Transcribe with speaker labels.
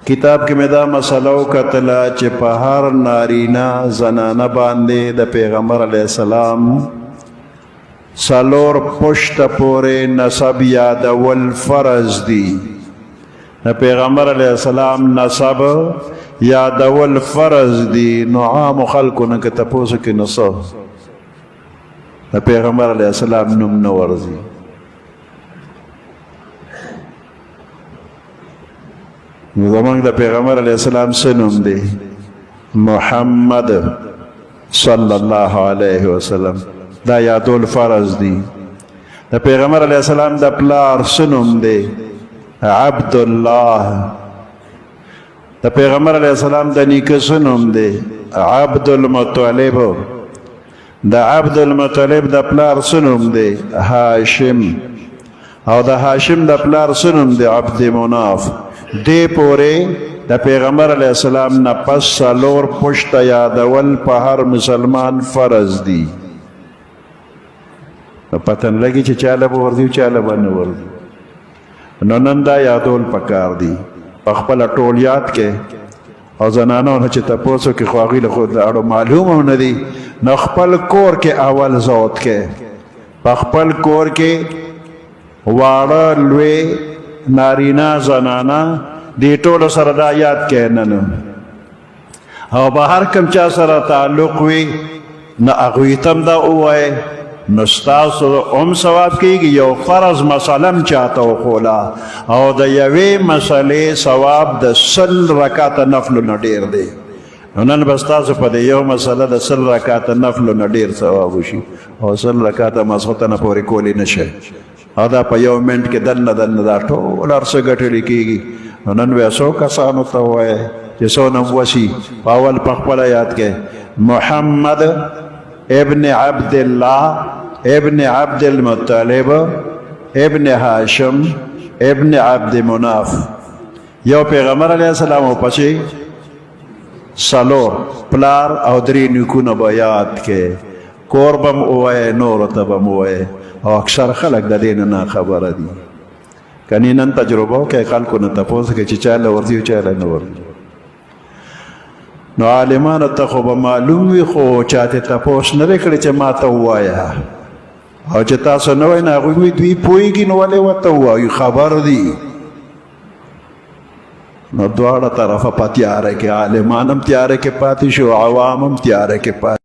Speaker 1: کتاب کې مې دا مسله وکتله چې په هر نارینه زنانه باندې د پیغمبر علیه السلام څلور پشته پورې نسب یادول فرض دي. د پیغمبر علیه السلام نسب یادول فرض دي. نو عام خلکو نه که تپوس کې نو څه د پیغمبر علیه السلام نوم نه ورځي. نو زمونږ د پیغمبر علیه السلام څه نوم دی؟ محمد صلی الله علیه وسلم. دا یادول فرض دی. د پیغمبر علیه السلام د پلار څه نوم دی؟ عبدالله. د پیغمبر علیه السلام د نیکه څه نوم دی؟ عبدالمطلب. د عبدالمطلب د پلار څه نوم دی؟ هاشم. او د هاشم د پلار څه نوم دی؟ عبد مناف. دې پورې د پیغمبر علیه السلام نه پس څلور پشته یادول په هر مسلمان فرض دي. پته نه لګي چې چاله به ورځي او چاله به نه ورځي. نو نن دا یادول پکار دي. په خپله ټول یاد کې او زنانو نه چې تپوس وکړي خو هغوی له خو د اړو معلوم هم نه دي. نو خپل کور کې اول زود کې په خپل کور کې واړه لوی نارینا زنانا دی ټولو سره دا یاد کې نن او به هر کم چا سره تعلق وي نه هغوی تم دا ووایه نو ستاسو هم ثواب کېږي. یو فرض مسله م چاته وښوله او د یوې مسلې ثواب د 100 رکعته نفلو نه ډېر دی. نو نن به ستاسو په د یو مسله د 100 رکعته نفلو نه ډېر ثواب وشي او 100 رکعته ماسخوتنه پورې کولی نه شئ او دا په یو منټ کې دننه دننه دا ټول هر څه ګټلی کېږي. نو نن بیا څو کسانو ته ووایه چې څو نم وسي په اول په خپله یاد کې محمد ابن عبدالله ابن عبد المطلب ابن هاشم ابن عبد مناف. یو پیغمبر علیه السلام او پسې څلور پلار او درې نیکونه به یاد کې کور به م ووایه نورو ته به م ووایه او اکثر خلک د دې نه خبره دي. کنی نن تجربه وکړئ خلکو نه تپوس وکړئ چې چاله ورځي او چاله نه ورځي. نو عالمانو ته خو به معلوم وي خو چاته تپوس نه دی کړی چې ما ته ووایه او چې تاسو نه وایئ نو هغوی وایي دوی پوهېږي نو ولې ورته ووایو خبر دي. نو دواړه طرفه په تیاره کې عالمان هم تیاره کې پاتې شو عوام هم تیاره کې پاتې